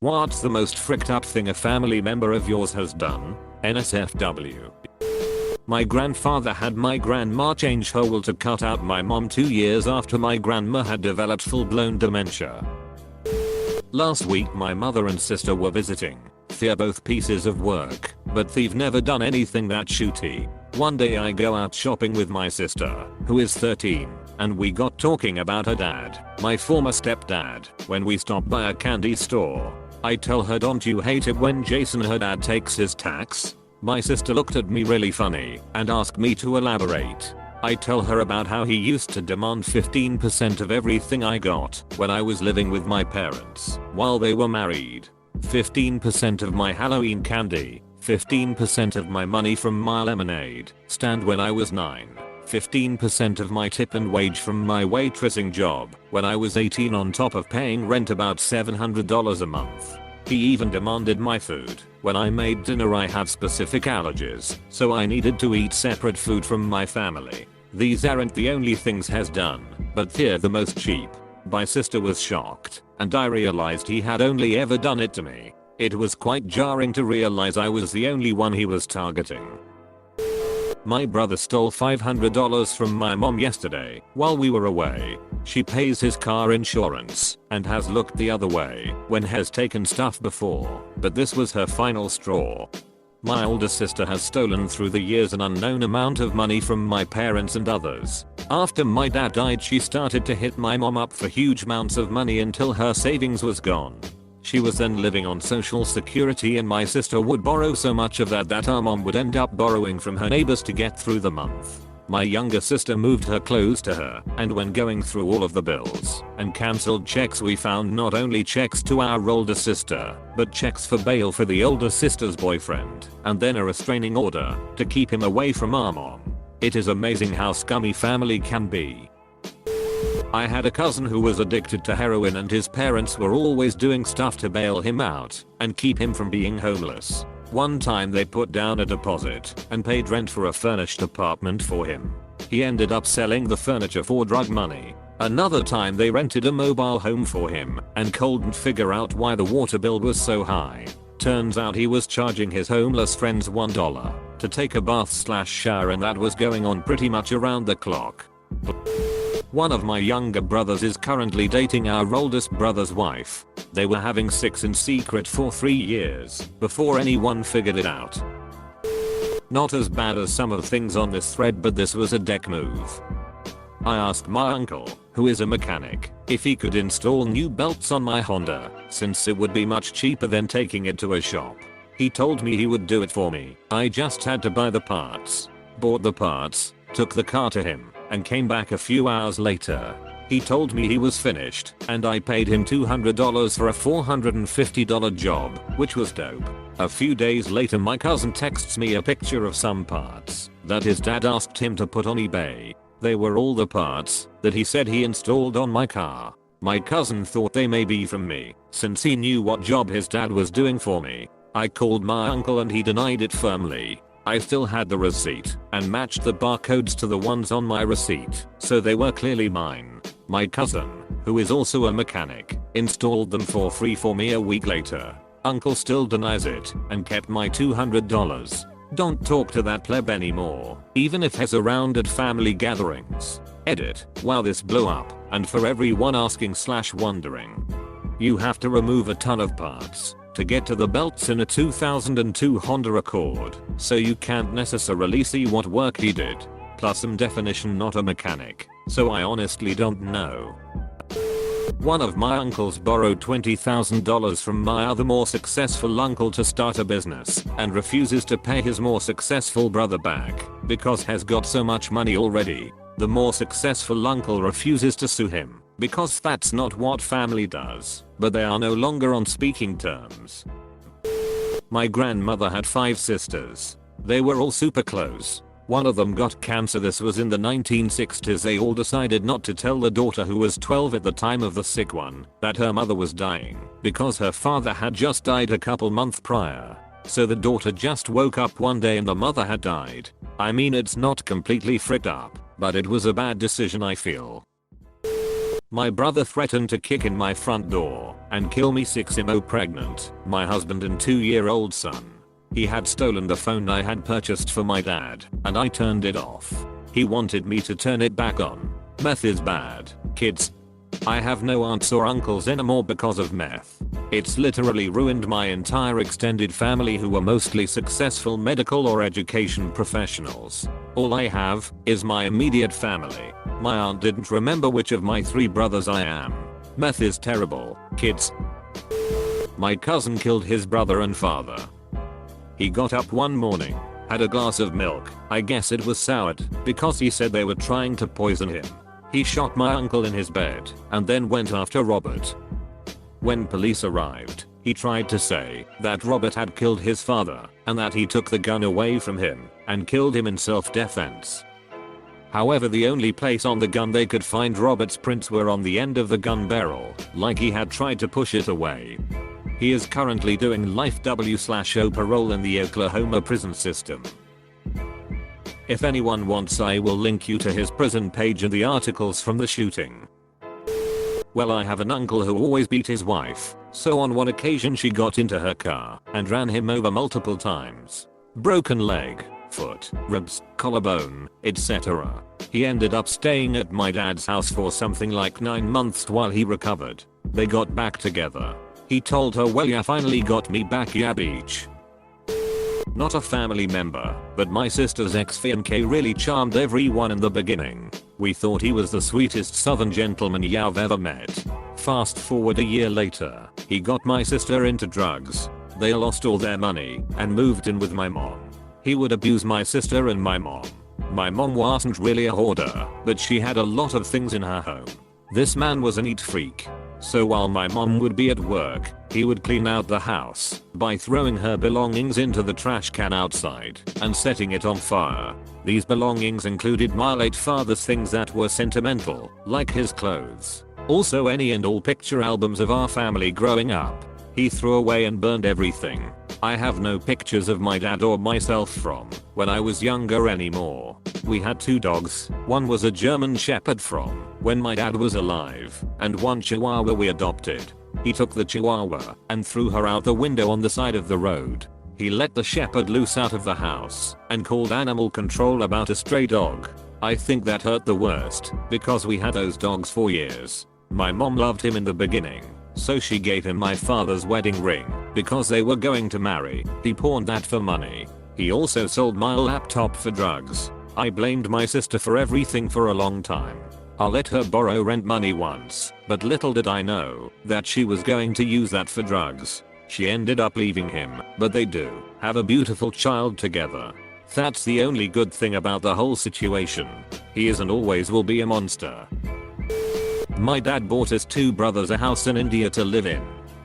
What's the most fricked up thing a family member of yours has done? NSFW. My grandfather had my grandma change her will to cut out my mom 2 years after my grandma had developed full-blown dementia. Last week my mother and sister were visiting. They're both pieces of work, but they've never done anything that shooty. One day I go out shopping with my sister, who is 13, and we got talking about her dad, my former stepdad, when we stopped by a candy store. I tell her, don't you hate it when Jason, her dad, takes his tax? My sister looked at me really funny and asked me to elaborate. I tell her about how he used to demand 15% of everything I got when I was living with my parents while they were married. 15% of my Halloween candy, 15% of my money from my lemonade stand when I was 9, 15% of my tip and wage from my waitressing job when I was 18 on top of paying rent about $700 a month. He even demanded my food. When I made dinner I had specific allergies, so I needed to eat separate food from my family. These aren't the only things he's done, but they're the most cheap. My sister was shocked, and I realized he had only ever done it to me. It was quite jarring to realize I was the only one he was targeting. My brother stole $500 from my mom yesterday while we were away. She pays his car insurance and has looked the other way when has taken stuff before, but this was her final straw. My older sister has stolen through the years an unknown amount of money from my parents and others. After my dad died she started to hit my mom up for huge amounts of money until her savings was gone. She was then living on social security and my sister would borrow so much of that our mom would end up borrowing from her neighbors to get through the month. My younger sister moved her clothes to her, and when going through all of the bills and cancelled checks we found not only checks to our older sister, but checks for bail for the older sister's boyfriend, and then a restraining order to keep him away from our mom. It is amazing how scummy family can be. I had a cousin who was addicted to heroin and his parents were always doing stuff to bail him out and keep him from being homeless. One time they put down a deposit and paid rent for a furnished apartment for him. He ended up selling the furniture for drug money. Another time they rented a mobile home for him and couldn't figure out why the water bill was so high. Turns out he was charging his homeless friends $1 to take a bath/shower and that was going on pretty much around the clock. One of my younger brothers is currently dating our oldest brother's wife. They were having sex in secret for 3 years before anyone figured it out. Not as bad as some of the things on this thread, but this was a dick move. I asked my uncle, who is a mechanic, if he could install new belts on my Honda, since it would be much cheaper than taking it to a shop. He told me he would do it for me. I just had to buy the parts. Bought the parts, took the car to him, and came back a few hours later. He told me he was finished, and I paid him $200 for a $450 job, which was dope. A few days later my cousin texts me a picture of some parts that his dad asked him to put on eBay. They were all the parts that he said he installed on my car. My cousin thought they may be from me, since he knew what job his dad was doing for me. I called my uncle and he denied it firmly. I still had the receipt and matched the barcodes to the ones on my receipt, so they were clearly mine. My cousin, who is also a mechanic, installed them for free for me a week later. Uncle still denies it and kept my $200. Don't talk to that pleb anymore, even if he's around at family gatherings. Edit. Wow, this blew up, and for everyone asking/wondering. You have to remove a ton of parts to get to the belts in a 2002 Honda Accord, so you can't necessarily see what work he did. Plus some definition, not a mechanic, so I honestly don't know. One of my uncles borrowed $20,000 from my other more successful uncle to start a business and refuses to pay his more successful brother back because he's got so much money already. The more successful uncle refuses to sue him because that's not what family does, but they are no longer on speaking terms. My grandmother had 5 sisters. They were all super close. One of them got cancer. This was in the 1960s. They all decided not to tell the daughter, who was 12 at the time of the sick one, that her mother was dying because her father had just died a couple months prior. So the daughter just woke up one day and the mother had died. I mean, it's not completely fricked up, but it was a bad decision, I feel. My brother threatened to kick in my front door and kill me 6mo pregnant, my husband and 2-year-old son. He had stolen the phone I had purchased for my dad, and I turned it off. He wanted me to turn it back on. Meth is bad, kids. I have no aunts or uncles anymore because of meth. It's literally ruined my entire extended family who were mostly successful medical or education professionals. All I have is my immediate family. My aunt didn't remember which of my 3 brothers I am. Meth is terrible, kids. My cousin killed his brother and father. He got up one morning, had a glass of milk, I guess it was soured, because he said they were trying to poison him. He shot my uncle in his bed, and then went after Robert. When police arrived, he tried to say that Robert had killed his father, and that he took the gun away from him, and killed him in self-defense. However, the only place on the gun they could find Robert's prints were on the end of the gun barrel, like he had tried to push it away. He is currently doing life W/O parole in the Oklahoma prison system. If anyone wants, I will link you to his prison page and the articles from the shooting. Well, I have an uncle who always beat his wife, so on one occasion she got into her car and ran him over multiple times. Broken leg, foot, ribs, collarbone, etc. He ended up staying at my dad's house for something like 9 months while he recovered. They got back together. He told her, well, ya finally got me back, ya beach. Not a family member, but my sister's ex-fiancé really charmed everyone in the beginning. We thought he was the sweetest southern gentleman you've ever met. Fast forward a year later, he got my sister into drugs. They lost all their money and moved in with my mom. He would abuse my sister and my mom. My mom wasn't really a hoarder, but she had a lot of things in her home. This man was a neat freak. So while my mom would be at work, he would clean out the house by throwing her belongings into the trash can outside and setting it on fire. These belongings included my late father's things that were sentimental, like his clothes. Also any and all picture albums of our family growing up. He threw away and burned everything. I have no pictures of my dad or myself from when I was younger anymore. We had 2 dogs, one was a German Shepherd from when my dad was alive, and one Chihuahua we adopted. He took the Chihuahua and threw her out the window on the side of the road. He let the Shepherd loose out of the house and called animal control about a stray dog. I think that hurt the worst because we had those dogs for years. My mom loved him in the beginning, so she gave him my father's wedding ring because they were going to marry. He pawned that for money. He also sold my laptop for drugs. I blamed my sister for everything for a long time. I let her borrow rent money once, but little did I know that she was going to use that for drugs. She ended up leaving him, but they do have a beautiful child together. That's the only good thing about the whole situation. He is and always will be a monster. My dad bought his 2 brothers a house in India to live in.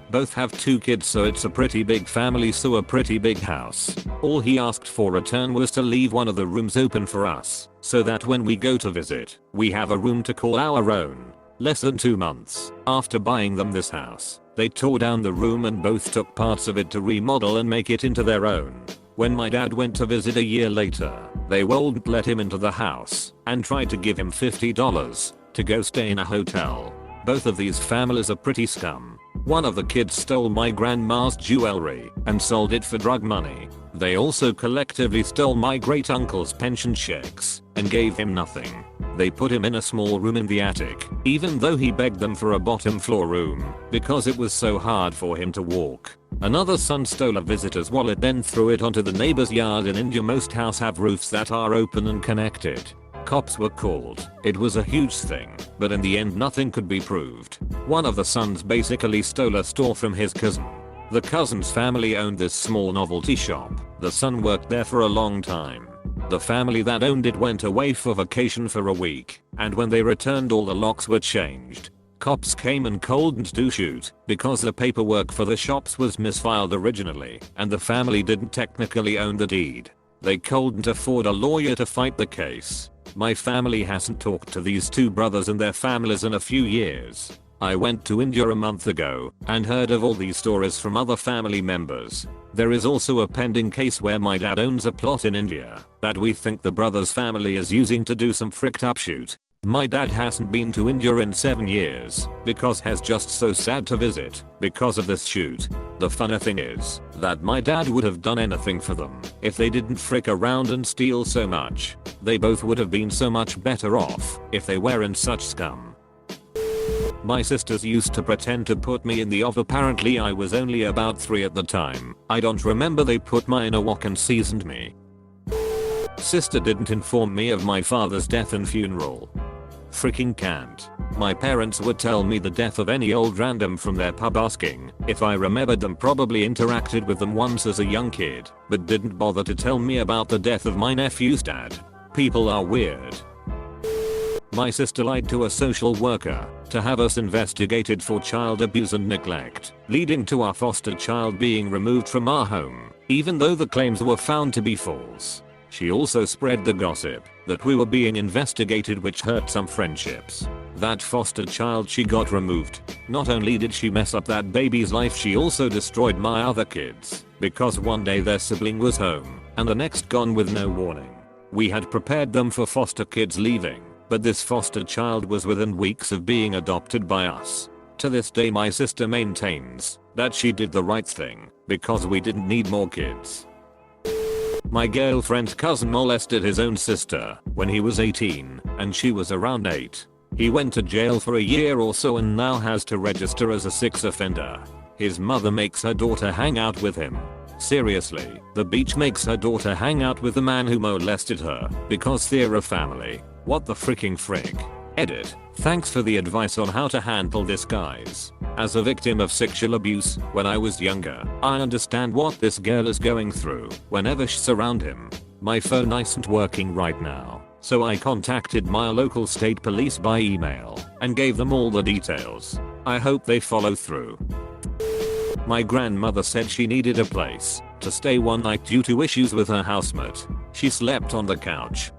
Both have 2 kids, so it's a pretty big family, so a pretty big house. All he asked for return was to leave one of the rooms open for us, so that when we go to visit, we have a room to call our own. Less than 2 months after buying them this house, they tore down the room and both took parts of it to remodel and make it into their own. When my dad went to visit a year later, they wouldn't let him into the house and tried to give him $50 to go stay in a hotel. Both of these families are pretty scum. One of the kids stole my grandma's jewelry and sold it for drug money. They also collectively stole my great uncle's pension checks and gave him nothing. They put him in a small room in the attic, even though he begged them for a bottom floor room because it was so hard for him to walk. Another son stole a visitor's wallet, then threw it onto the neighbor's yard. In India, most houses have roofs that are open and connected. Cops were called. It was a huge thing, but in the end nothing could be proved. One of the sons basically stole a store from his cousin. The cousin's family owned this small novelty shop. The son worked there for a long time. The family that owned it went away for vacation for a week, and when they returned all the locks were changed. Cops came and couldn't do shoot because the paperwork for the shops was misfiled originally, and the family didn't technically own the deed. They couldn't afford a lawyer to fight the case. My family hasn't talked to these 2 brothers and their families in a few years. I went to India a month ago and heard of all these stories from other family members. There is also a pending case where my dad owns a plot in India that we think the brothers' family is using to do some fricked up shoot. My dad hasn't been to India in 7 years because he's just so sad to visit because of this shoot. The funny thing is that my dad would have done anything for them if they didn't frick around and steal so much. They both would have been so much better off if they weren't such scum. My sisters used to pretend to put me in the oven. Apparently I was only about 3 at the time. I don't remember. They put me in a wok and seasoned me. Sister didn't inform me of my father's death and funeral. Freaking can't. My parents would tell me the death of any old random from their pub asking if I remembered them. Probably interacted with them once as a young kid, but didn't bother to tell me about the death of my nephew's dad. People are weird. My sister lied to a social worker to have us investigated for child abuse and neglect, leading to our foster child being removed from our home, even though the claims were found to be false. She also spread the gossip that we were being investigated, which hurt some friendships. That foster child she got removed. Not only did she mess up that baby's life, she also destroyed my other kids because one day their sibling was home and the next gone with no warning. We had prepared them for foster kids leaving, but this foster child was within weeks of being adopted by us. To this day my sister maintains that she did the right thing because we didn't need more kids. My girlfriend's cousin molested his own sister when he was 18 and she was around 8. He went to jail for a year or so and now has to register as a sex offender. His mother makes her daughter hang out with him. Seriously, the beach makes her daughter hang out with the man who molested her because they're a family. What the freaking frick? Edit. Thanks for the advice on how to handle this, guys. As a victim of sexual abuse when I was younger, I understand what this girl is going through whenever she's around him. My phone isn't working right now, so I contacted my local state police by email and gave them all the details. I hope they follow through. My grandmother said she needed a place to stay one night due to issues with her housemate. She slept on the couch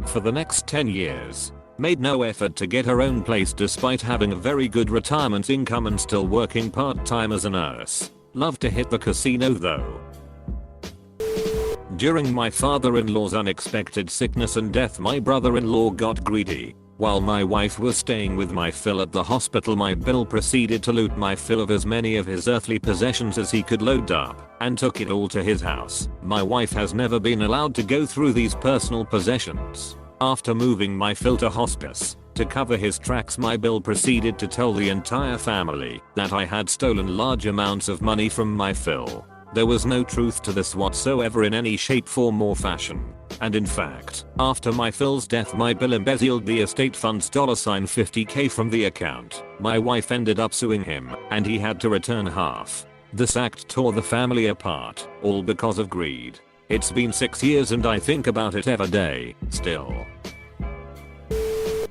for the next 10 years. Made no effort to get her own place despite having a very good retirement income and still working part-time as a nurse. Love to hit the casino though. During my father-in-law's unexpected sickness and death, my brother-in-law got greedy. While my wife was staying with my Phil at the hospital, my Bill proceeded to loot my Phil of as many of his earthly possessions as he could load up and took it all to his house. My wife has never been allowed to go through these personal possessions. After moving my Phil to hospice to cover his tracks, my Bill proceeded to tell the entire family that I had stolen large amounts of money from my Phil. There was no truth to this whatsoever in any shape, form or fashion. And in fact, after my Phil's death, my Bill embezzled the estate fund's $50K from the account. My wife ended up suing him and he had to return half. This act tore the family apart, all because of greed. It's been 6 years and I think about it every day, still.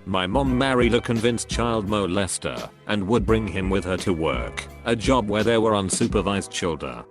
My mom married a convinced child molester and would bring him with her to work, a job where there were unsupervised children.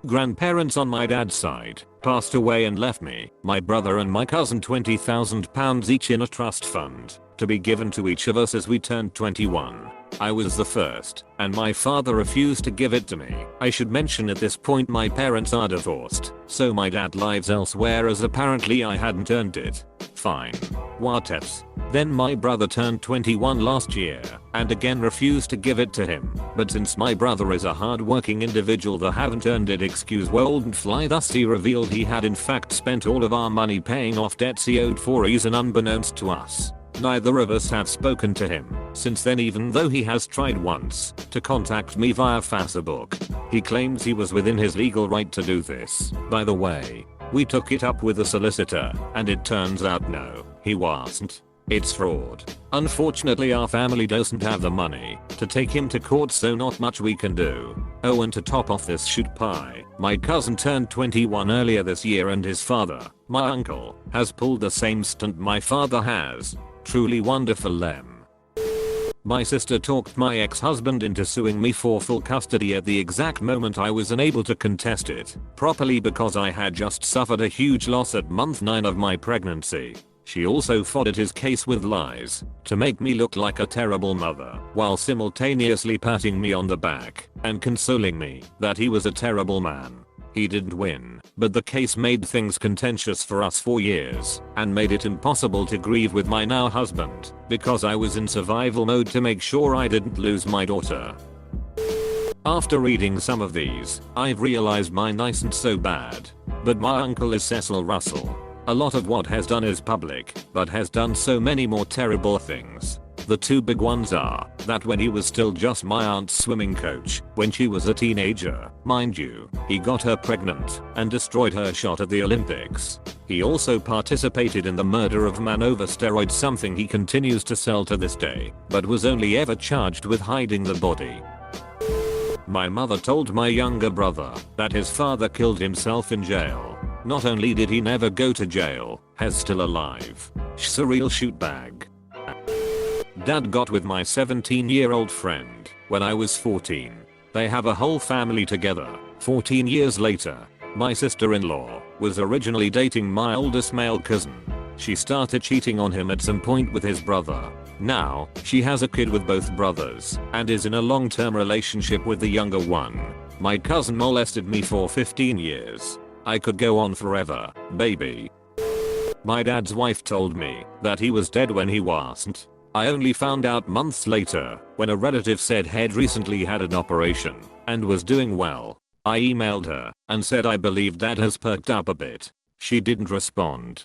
Grandparents on my dad's side passed away and left me, my brother and my cousin £20,000 each in a trust fund to be given to each of us as we turned 21. I was the first, and my father refused to give it to me. I should mention at this point my parents are divorced, so my dad lives elsewhere as apparently I hadn't earned it. Fine. What else? Then my brother turned 21 last year and again refused to give it to him, but since my brother is a hard-working individual that haven't earned it excuse wouldn't fly, thus he revealed he had in fact spent all of our money paying off debts he owed for reason unbeknownst to us. Neither of us have spoken to him since then, even though he has tried once to contact me via Facebook. He claims he was within his legal right to do this. By the way, we took it up with a solicitor and it turns out no, he wasn't. It's fraud. Unfortunately our family doesn't have the money to take him to court, so not much we can do. Oh, and to top off this shoot pie, my cousin turned 21 earlier this year and his father, my uncle, has pulled the same stunt my father has. Truly wonderful them. My sister talked my ex-husband into suing me for full custody at the exact moment I was unable to contest it properly because I had just suffered a huge loss at month 9 of my pregnancy. She also foddered his case with lies to make me look like a terrible mother while simultaneously patting me on the back and consoling me that he was a terrible man. He didn't win, but the case made things contentious for us for years and made it impossible to grieve with my now husband because I was in survival mode to make sure I didn't lose my daughter. After reading some of these, I've realized mine isn't so bad. But my uncle is Cecil Russell. A lot of what has done is public, but has done so many more terrible things. The two big ones are that when he was still just my aunt's swimming coach, when she was a teenager, mind you, he got her pregnant and destroyed her shot at the Olympics. He also participated in the murder of a man over steroids, something he continues to sell to this day, but was only ever charged with hiding the body. My mother told my younger brother that his father killed himself in jail. Not only did he never go to jail, he's still alive. Surreal shootbag. Dad got with my 17-year-old friend when I was 14. They have a whole family together. 14 years later, my sister-in-law was originally dating my oldest male cousin. She started cheating on him at some point with his brother. Now, she has a kid with both brothers and is in a long-term relationship with the younger one. My cousin molested me for 15 years. I could go on forever, baby. My dad's wife told me that he was dead when he wasn't. I only found out months later when a relative said he'd recently had an operation and was doing well. I emailed her and said I believe Dad has perked up a bit. She didn't respond.